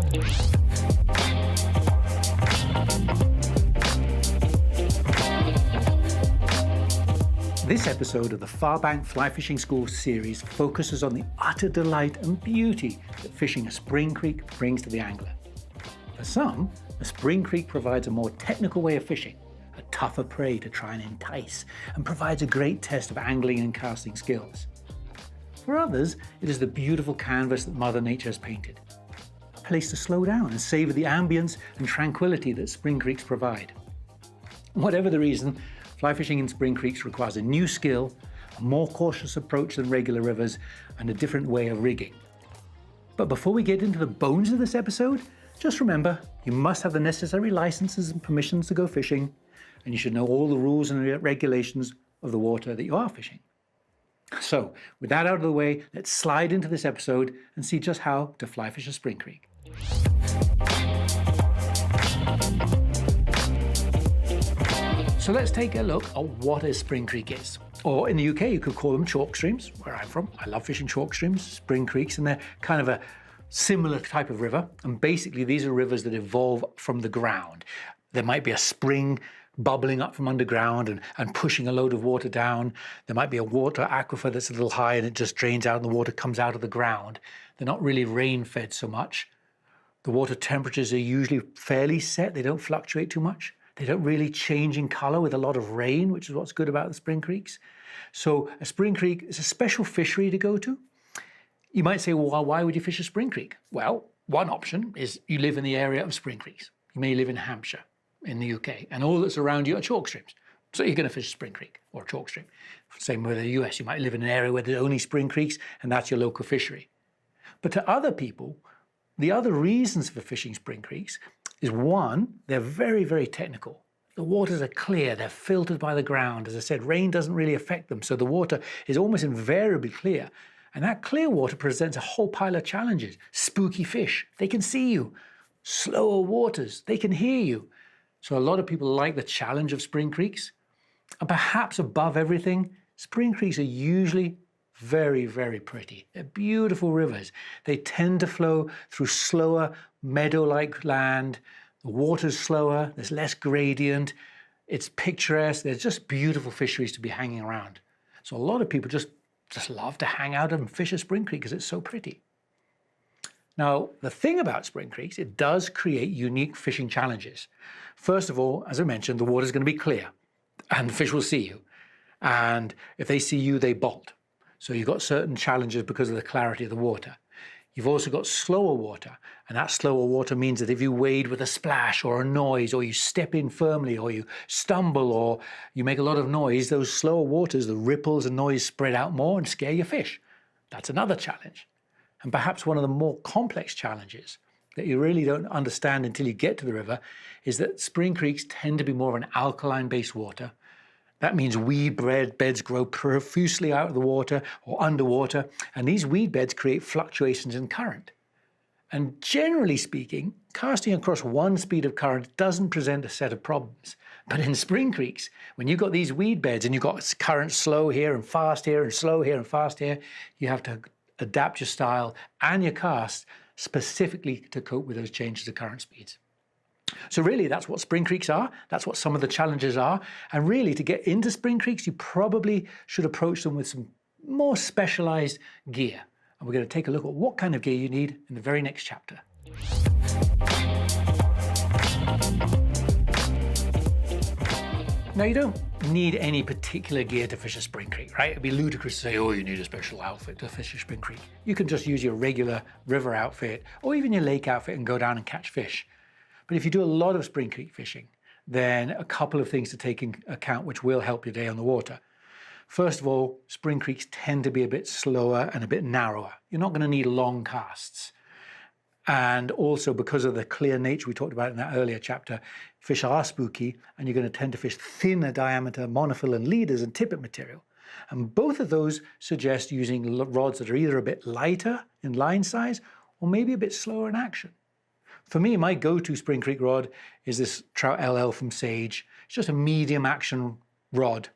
This episode of the Farbank Fly Fishing School series focuses on the utter delight and beauty that fishing a spring creek brings to the angler. For some, a spring creek provides a more technical way of fishing, a tougher prey to try and entice, and provides a great test of angling and casting skills. For others, it is the beautiful canvas that Mother Nature has painted, a place to slow down and savor the ambience and tranquility that spring creeks provide. Whatever the reason, fly fishing in spring creeks requires a new skill, a more cautious approach than regular rivers, and a different way of rigging. But before we get into the bones of this episode, just remember, you must have the necessary licenses and permissions to go fishing, and you should know all the rules and regulations of the water that you are fishing. So, with that out of the way, let's slide into this episode and see just how to fly fish a spring creek. So let's take a look at what a spring creek is. Or in the UK, you could call them chalk streams, where I'm from. I love fishing chalk streams, spring creeks, and they're kind of a similar type of river. And basically, these are rivers that evolve from the ground. There might be a spring bubbling up from underground and pushing a load of water down. There might be a water aquifer that's a little high and it just drains out and the water comes out of the ground. They're not really rain-fed so much. The water temperatures are usually fairly set. They don't fluctuate too much. They don't really change in color with a lot of rain, which is what's good about the spring creeks. So a spring creek is a special fishery to go to. You might say, well, why would you fish a spring creek? Well, one option is you live in the area of spring creeks. You may live in Hampshire in the UK, and all that's around you are chalk streams. So you're going to fish a spring creek or a chalk stream. Same with the US. You might live in an area where there's only spring creeks, and that's your local fishery. But to other people, the other reasons for fishing spring creeks is one, they're very, very technical. The waters are clear, they're filtered by the ground. As I said, rain doesn't really affect them, so the water is almost invariably clear. And that clear water presents a whole pile of challenges. Spooky fish, they can see you. Slower waters, they can hear you. So a lot of people like the challenge of spring creeks. And perhaps above everything, spring creeks are usually very, very pretty. They're beautiful rivers. They tend to flow through slower meadow-like land. The water's slower, there's less gradient. It's picturesque. There's just beautiful fisheries to be hanging around. So a lot of people just love to hang out and fish a spring creek because it's so pretty. Now, the thing about spring creeks, it does create unique fishing challenges. First of all, as I mentioned, the water's going to be clear and the fish will see you. And if they see you, they bolt. So you've got certain challenges because of the clarity of the water. You've also got slower water, and that slower water means that if you wade with a splash or a noise, or you step in firmly, or you stumble, or you make a lot of noise, those slower waters, the ripples and noise spread out more and scare your fish. That's another challenge. And perhaps one of the more complex challenges that you really don't understand until you get to the river is that spring creeks tend to be more of an alkaline-based water. That means weed beds grow profusely out of the water or underwater, and these weed beds create fluctuations in current. And generally speaking, casting across one speed of current doesn't present a set of problems. But in spring creeks, when you've got these weed beds and you've got current slow here and fast here and slow here and fast here, you have to adapt your style and your cast specifically to cope with those changes of current speeds. So really, that's what spring creeks are. That's what some of the challenges are. And really, to get into spring creeks, you probably should approach them with some more specialized gear. And we're going to take a look at what kind of gear you need in the very next chapter. Now, you don't need any particular gear to fish a spring creek, right? It'd be ludicrous to say, oh, you need a special outfit to fish a spring creek. You can just use your regular river outfit or even your lake outfit and go down and catch fish. But if you do a lot of spring creek fishing, then a couple of things to take into account which will help your day on the water. First of all, spring creeks tend to be a bit slower and a bit narrower. You're not going to need long casts. And also because of the clear nature we talked about in that earlier chapter, fish are spooky and you're going to tend to fish thinner diameter monofill and leaders and tippet material. And both of those suggest using rods that are either a bit lighter in line size or maybe a bit slower in action. For me, my go-to spring creek rod is this Trout LL from Sage. It's just a medium action rod.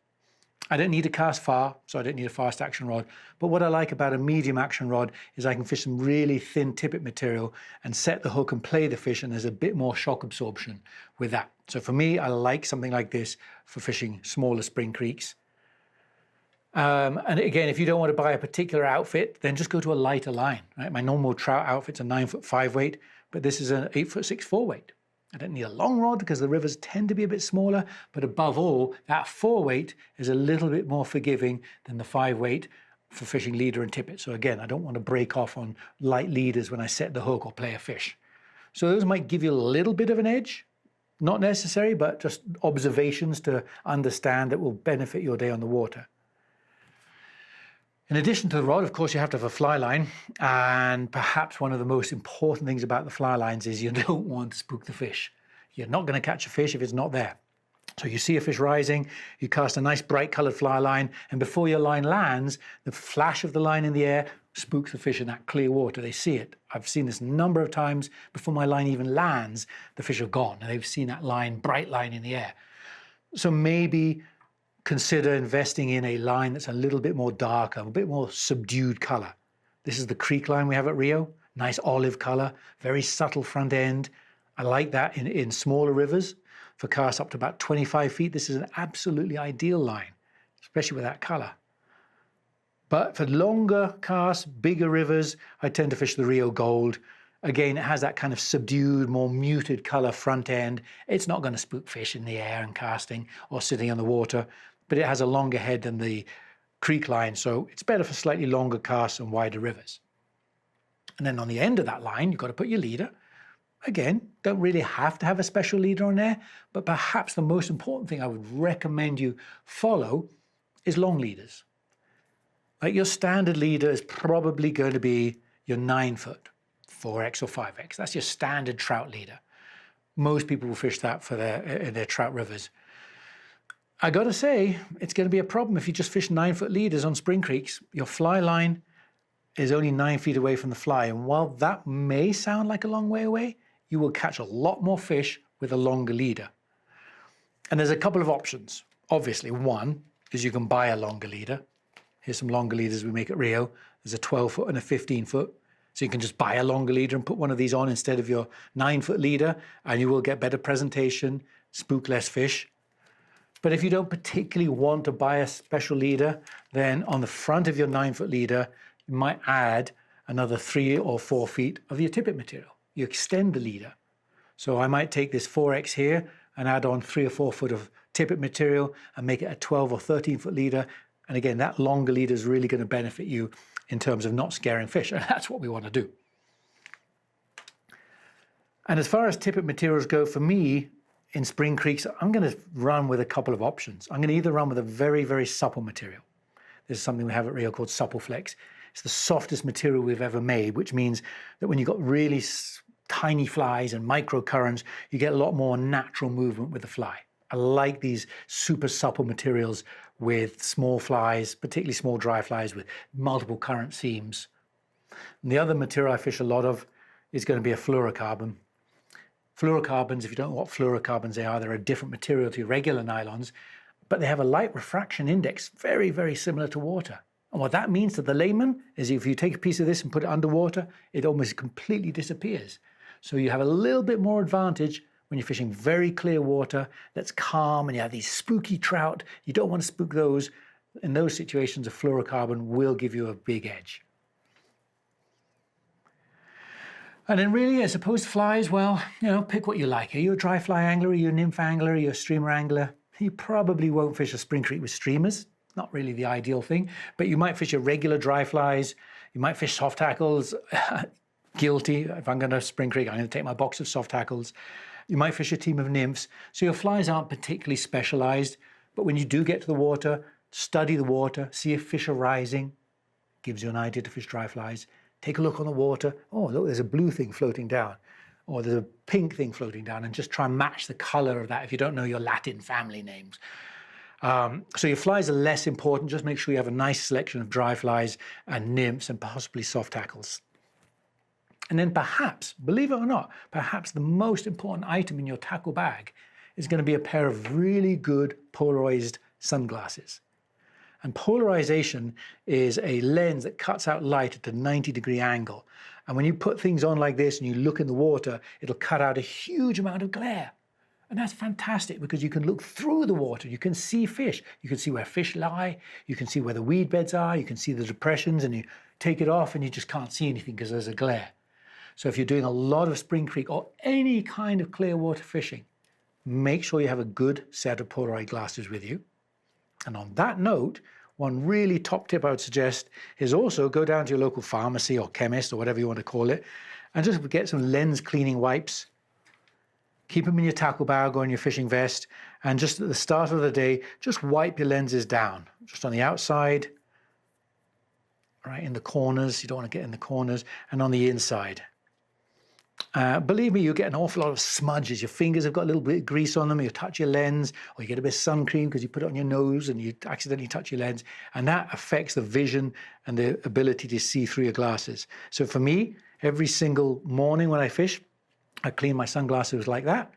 I don't need to cast far, so I don't need a fast action rod. But what I like about a medium action rod is I can fish some really thin tippet material and set the hook and play the fish, and there's a bit more shock absorption with that. So for me, I like something like this for fishing smaller spring creeks. And again, if you don't want to buy a particular outfit, then just go to a lighter line, right? My normal trout outfit's a 9'5" weight, but this is an 8'6" 4 weight. I don't need a long rod because the rivers tend to be a bit smaller, but above all, that 4 weight is a little bit more forgiving than the 5 weight for fishing leader and tippet. So again, I don't want to break off on light leaders when I set the hook or play a fish. So those might give you a little bit of an edge, not necessary, but just observations to understand that will benefit your day on the water. In addition to the rod, of course, you have to have a fly line, and perhaps one of the most important things about the fly lines is you don't want to spook the fish. You're not going to catch a fish if it's not there. So you see a fish rising, you cast a nice bright colored fly line, and before your line lands, the flash of the line in the air spooks the fish in that clear water. They see it. I've seen this a number of times. Before my line even lands, the fish are gone, and they've seen that line, bright line in the air. So maybe consider investing in a line that's a little bit more darker, a bit more subdued color. This is the creek line we have at Rio. Nice olive color, very subtle front end. I like that in smaller rivers. For casts up to about 25 feet, this is an absolutely ideal line, especially with that color. But for longer casts, bigger rivers, I tend to fish the Rio Gold. Again, it has that kind of subdued, more muted color front end. It's not going to spook fish in the air and casting or sitting on the water, but it has a longer head than the creek line, so it's better for slightly longer casts and wider rivers. And then on the end of that line, you've got to put your leader. Again, don't really have to have a special leader on there, but perhaps the most important thing I would recommend you follow is long leaders. Like your standard leader is probably going to be your 9-foot, 4X or 5X. That's your standard trout leader. Most people will fish that for their trout rivers. I got to say, it's going to be a problem if you just fish 9-foot leaders on spring creeks. Your fly line is only 9 feet away from the fly, and while that may sound like a long way away, you will catch a lot more fish with a longer leader. And there's a couple of options. Obviously, one is you can buy a longer leader. Here's some longer leaders we make at Rio. There's a 12-foot and a 15-foot. So you can just buy a longer leader and put one of these on instead of your 9-foot leader, and you will get better presentation, spook less fish. But if you don't particularly want to buy a special leader, then on the front of your 9-foot leader, you might add another 3 or 4 feet of your tippet material. You extend the leader. So I might take this 4X here and add on 3 or 4 foot of tippet material and make it a 12 or 13-foot leader. And again, that longer leader is really going to benefit you in terms of not scaring fish. And that's what we want to do. And as far as tippet materials go, for me, in spring creeks, I'm going to run with a couple of options. I'm going to either run with a very, very supple material. This is something we have at Rio called Supple Flex. It's the softest material we've ever made, which means that when you've got really tiny flies and micro currents, you get a lot more natural movement with the fly. I like these super supple materials with small flies, particularly small dry flies with multiple current seams. And the other material I fish a lot of is going to be a fluorocarbon. Fluorocarbons, if you don't know what fluorocarbons they are, they're a different material to regular nylons, but they have a light refraction index very, very similar to water. And what that means to the layman is if you take a piece of this and put it underwater, it almost completely disappears. So you have a little bit more advantage when you're fishing very clear water that's calm and you have these spooky trout. You don't want to spook those. In those situations, a fluorocarbon will give you a big edge. And then really, I suppose flies, well, pick what you like. Are you a dry fly angler? Are you a nymph angler? Are you a streamer angler? You probably won't fish a spring creek with streamers. Not really the ideal thing, but you might fish your regular dry flies. You might fish soft tackles. Guilty. If I'm going to spring creek, I'm going to take my box of soft tackles. You might fish a team of nymphs. So your flies aren't particularly specialized, but when you do get to the water, study the water, see if fish are rising. Gives you an idea to fish dry flies. Take a look on the water. Oh, look, there's a blue thing floating down. Or there's a pink thing floating down, and just try and match the color of that if you don't know your Latin family names. So your flies are less important. Just make sure you have a nice selection of dry flies and nymphs and possibly soft tackles. And then perhaps, believe it or not, perhaps the most important item in your tackle bag is going to be a pair of really good polarized sunglasses. And polarization is a lens that cuts out light at a 90-degree angle. And when you put things on like this and you look in the water, it'll cut out a huge amount of glare. And that's fantastic because you can look through the water. You can see fish. You can see where fish lie. You can see where the weed beds are. You can see the depressions, and you take it off and you just can't see anything because there's a glare. So if you're doing a lot of spring creek or any kind of clear water fishing, make sure you have a good set of polarized glasses with you. And on that note, one really top tip I would suggest is also go down to your local pharmacy or chemist or whatever you want to call it, and just get some lens cleaning wipes. Keep them in your tackle bag or in your fishing vest, and just at the start of the day, just wipe your lenses down, just on the outside, right in the corners. You don't want to get in the corners, and on the inside. Believe me, you get an awful lot of smudges. Your fingers have got a little bit of grease on them. You touch your lens, or you get a bit of sun cream because you put it on your nose and you accidentally touch your lens, and that affects the vision and the ability to see through your glasses. So for me, every single morning when I fish, I clean my sunglasses like that.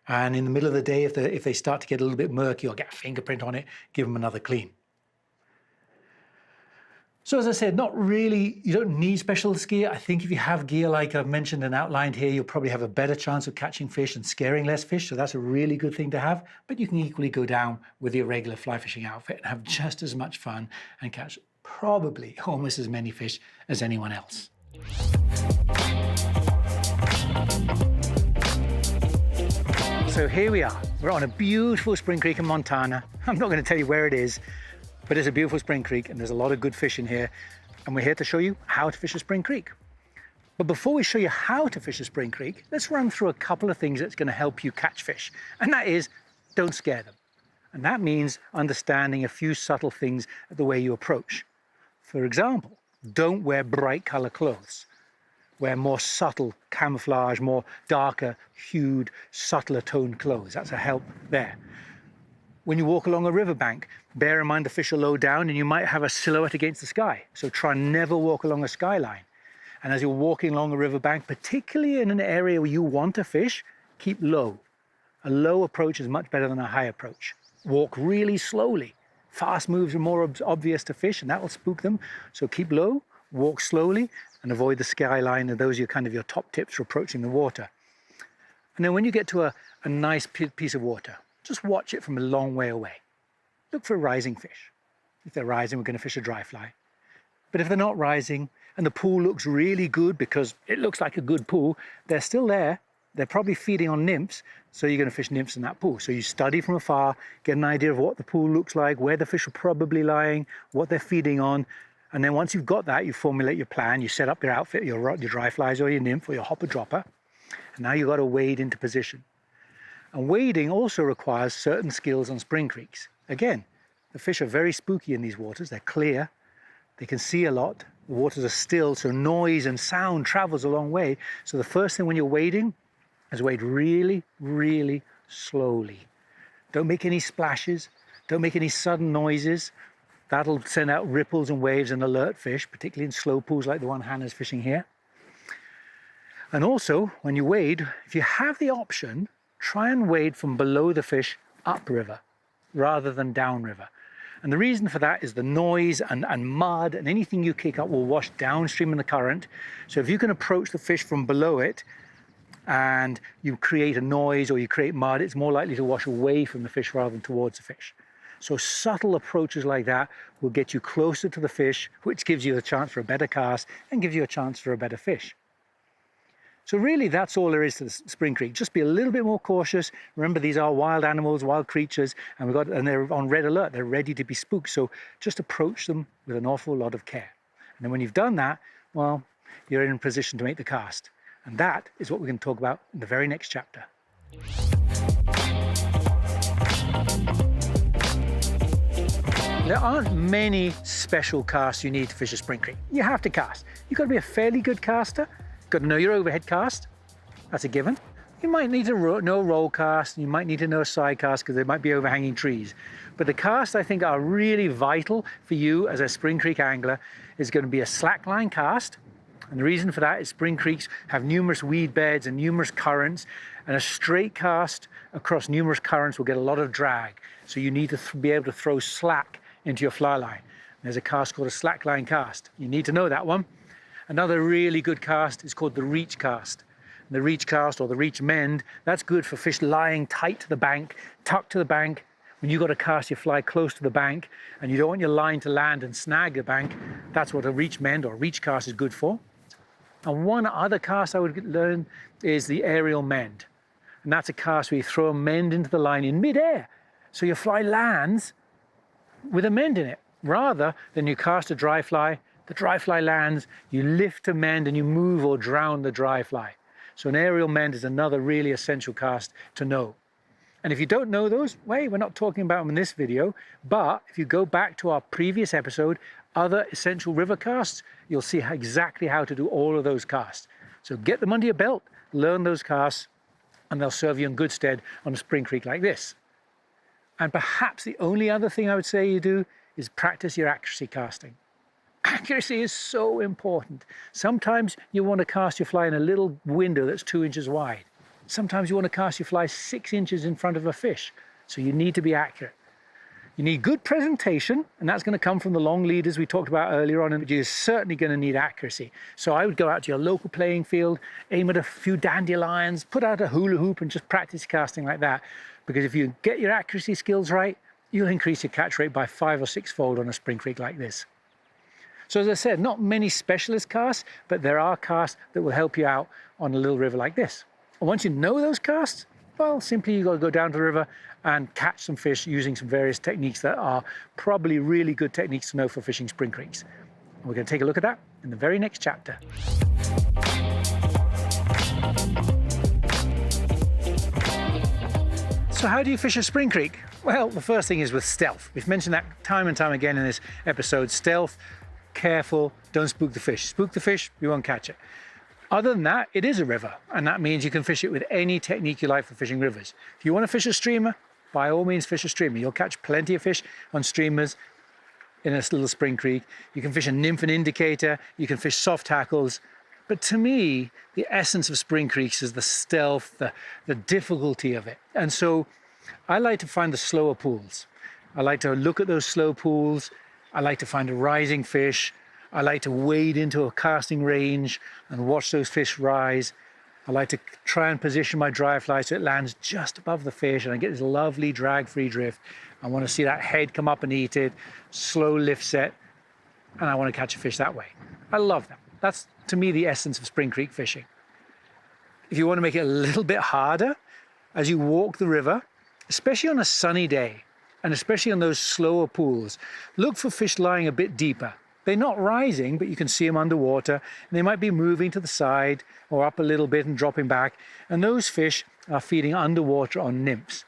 And in the middle of the day, if they start to get a little bit murky or get a fingerprint on it, give them another clean. So as I said, not really, you don't need specialist gear. I think if you have gear like I've mentioned and outlined here, you'll probably have a better chance of catching fish and scaring less fish. So that's a really good thing to have. But you can equally go down with your regular fly fishing outfit and have just as much fun and catch probably almost as many fish as anyone else. So here we are. We're on a beautiful spring creek in Montana. I'm not going to tell you where it is, but it's a beautiful spring creek and there's a lot of good fish in here. And we're here to show you how to fish a spring creek. But before we show you how to fish a spring creek, let's run through a couple of things that's going to help you catch fish. And that is, don't scare them. And that means understanding a few subtle things at the way you approach. For example, don't wear bright color clothes. Wear more subtle camouflage, more darker hued, subtler toned clothes. That's a help there. When you walk along a riverbank, bear in mind the fish are low down and you might have a silhouette against the sky. So try and never walk along a skyline. And as you're walking along a riverbank, particularly in an area where you want to fish, keep low. A low approach is much better than a high approach. Walk really slowly. Fast moves are more obvious to fish and that will spook them. So keep low, walk slowly, and avoid the skyline. And those are kind of your top tips for approaching the water. And then when you get to a nice piece of water, just watch it from a long way away. Look for rising fish. If they're rising, we're going to fish a dry fly. But if they're not rising and the pool looks really good because it looks like a good pool, they're still there. They're probably feeding on nymphs, so you're going to fish nymphs in that pool. So you study from afar, get an idea of what the pool looks like, where the fish are probably lying, what they're feeding on. And then once you've got that, you formulate your plan, you set up your outfit, your dry flies or your nymph or your hopper dropper. And now you've got to wade into position. And wading also requires certain skills on spring creeks. Again, the fish are very spooky in these waters. They're clear, they can see a lot, the waters are still, so noise and sound travels a long way. So the first thing when you're wading is wade really, really slowly. Don't make any splashes, don't make any sudden noises. That'll send out ripples and waves and alert fish, particularly in slow pools like the one Hannah's fishing here. And also, when you wade, if you have the option, try and wade from below the fish upriver rather than downriver. And the reason for that is the noise and mud and anything you kick up will wash downstream in the current. So if you can approach the fish from below it and you create a noise or you create mud, it's more likely to wash away from the fish rather than towards the fish. So subtle approaches like that will get you closer to the fish, which gives you a chance for a better cast and gives you a chance for a better fish. So really, that's all there is to the spring creek. Just be a little bit more cautious. Remember, these are wild animals, wild creatures, and they're on red alert. They're ready to be spooked. So just approach them with an awful lot of care. And then when you've done that, well, you're in a position to make the cast. And that is what we're going to talk about in the very next chapter. There aren't many special casts you need to fish a spring creek. You have to cast. You've got to be a fairly good caster. Got to know your overhead cast, that's a given. You might need to know a roll cast, and you might need to know a side cast because there might be overhanging trees. But the casts I think are really vital for you as a spring creek angler is going to be a slackline cast. And the reason for that is spring creeks have numerous weed beds and numerous currents, and a straight cast across numerous currents will get a lot of drag. So you need to be able to throw slack into your fly line. There's a cast called a slackline cast. You need to know that one. Another really good cast is called the reach cast. The reach cast or the reach mend, that's good for fish lying tight to the bank, tucked to the bank. When you've got to cast your fly close to the bank and you don't want your line to land and snag the bank, that's what a reach mend or reach cast is good for. And one other cast I would learn is the aerial mend. And that's a cast where you throw a mend into the line in midair. So your fly lands with a mend in it. Rather than you cast a dry fly, the dry fly lands, you lift a mend and you move or drown the dry fly. So an aerial mend is another really essential cast to know. And if you don't know those, we're not talking about them in this video, but if you go back to our previous episode, other essential river casts, you'll see exactly how to do all of those casts. So get them under your belt, learn those casts, and they'll serve you in good stead on a spring creek like this. And perhaps the only other thing I would say you do is practice your accuracy casting. Accuracy is so important. Sometimes you want to cast your fly in a little window that's 2 inches wide. Sometimes you want to cast your fly 6 inches in front of a fish. So you need to be accurate. You need good presentation, and that's going to come from the long leaders we talked about earlier on, and you're certainly going to need accuracy. So I would go out to your local playing field, aim at a few dandelions, put out a hula hoop and just practice casting like that. Because if you get your accuracy skills right, you'll increase your catch rate by 5 or 6-fold on a spring creek like this. So as I said, not many specialist casts, but there are casts that will help you out on a little river like this. And once you know those casts, well, simply you got to go down to the river and catch some fish using some various techniques that are probably really good techniques to know for fishing spring creeks. And we're going to take a look at that in the very next chapter. So how do you fish a spring creek? Well, the first thing is with stealth. We've mentioned that time and time again in this episode. Stealth, careful, don't spook the fish. Spook the fish, you won't catch it. Other than that, it is a river, and that means you can fish it with any technique you like for fishing rivers. If you want to fish a streamer, by all means fish a streamer. You'll catch plenty of fish on streamers in a little spring creek. You can fish a nymph and indicator, you can fish soft tackles. But to me, the essence of spring creeks is the stealth, the difficulty of it. And so I like to find the slower pools. I like to look at those slow pools. I like to find a rising fish. I like to wade into a casting range and watch those fish rise. I like to try and position my dry fly so it lands just above the fish and I get this lovely drag-free drift. I want to see that head come up and eat it, slow lift set, and I want to catch a fish that way. I love that. That's, to me, the essence of spring creek fishing. If you want to make it a little bit harder, as you walk the river, especially on a sunny day, and especially on those slower pools, look for fish lying a bit deeper. They're not rising, but you can see them underwater, and they might be moving to the side or up a little bit and dropping back, and those fish are feeding underwater on nymphs.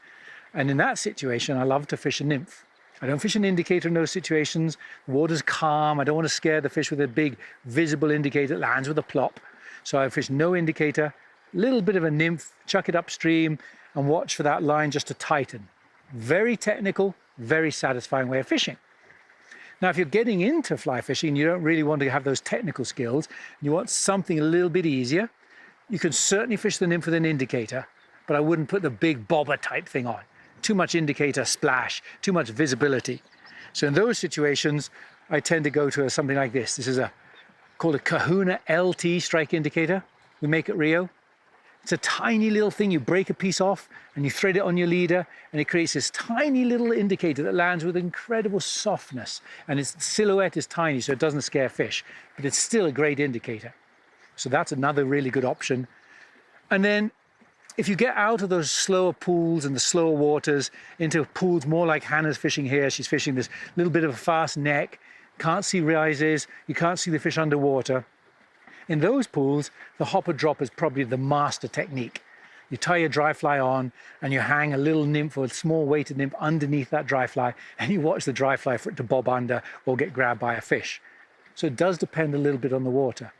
And in that situation, I love to fish a nymph. I don't fish an indicator in those situations. The water's calm. I don't want to scare the fish with a big visible indicator that lands with a plop. So I fish no indicator, little bit of a nymph, chuck it upstream, and watch for that line just to tighten. Very technical, very satisfying way of fishing. Now, if you're getting into fly fishing, you don't really want to have those technical skills, you want something a little bit easier, you can certainly fish the nymph with an indicator, but I wouldn't put the big bobber type thing on. Too much indicator splash, too much visibility. So in those situations, I tend to go to something like this. This is called a Kahuna LT strike indicator we make at Rio. It's a tiny little thing. You break a piece off and you thread it on your leader and it creates this tiny little indicator that lands with incredible softness. And its silhouette is tiny, so it doesn't scare fish, but it's still a great indicator. So that's another really good option. And then if you get out of those slower pools and the slower waters into pools more like Hannah's fishing here, she's fishing this little bit of a fast neck, can't see rises, you can't see the fish underwater. In those pools, the hopper drop is probably the master technique. You tie your dry fly on and you hang a little nymph or a small weighted nymph underneath that dry fly and you watch the dry fly for it to bob under or get grabbed by a fish. So it does depend a little bit on the water.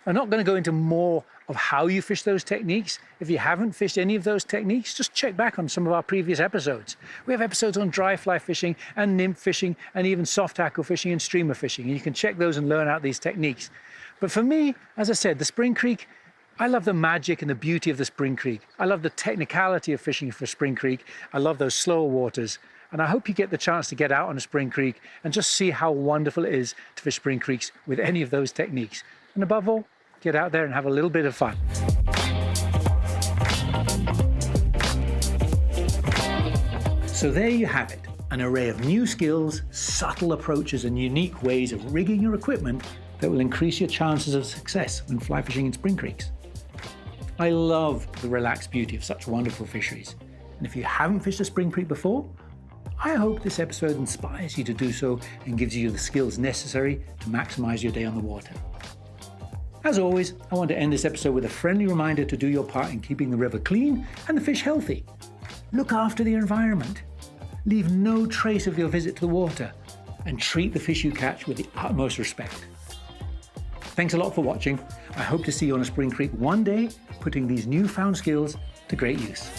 I'm not going to go into more of how you fish those techniques. If you haven't fished any of those techniques, just check back on some of our previous episodes. We have episodes on dry fly fishing and nymph fishing and even soft tackle fishing and streamer fishing. And you can check those and learn out these techniques. But for me, as I said, the spring creek, I love the magic and the beauty of the spring creek. I love the technicality of fishing for spring creek. I love those slower waters. And I hope you get the chance to get out on a spring creek and just see how wonderful it is to fish spring creeks with any of those techniques. And above all, get out there and have a little bit of fun. So there you have it, an array of new skills, subtle approaches and unique ways of rigging your equipment that will increase your chances of success when fly fishing in spring creeks. I love the relaxed beauty of such wonderful fisheries. And if you haven't fished a spring creek before, I hope this episode inspires you to do so and gives you the skills necessary to maximize your day on the water. As always, I want to end this episode with a friendly reminder to do your part in keeping the river clean and the fish healthy. Look after the environment. Leave no trace of your visit to the water and treat the fish you catch with the utmost respect. Thanks a lot for watching. I hope to see you on a spring creek one day, putting these newfound skills to great use.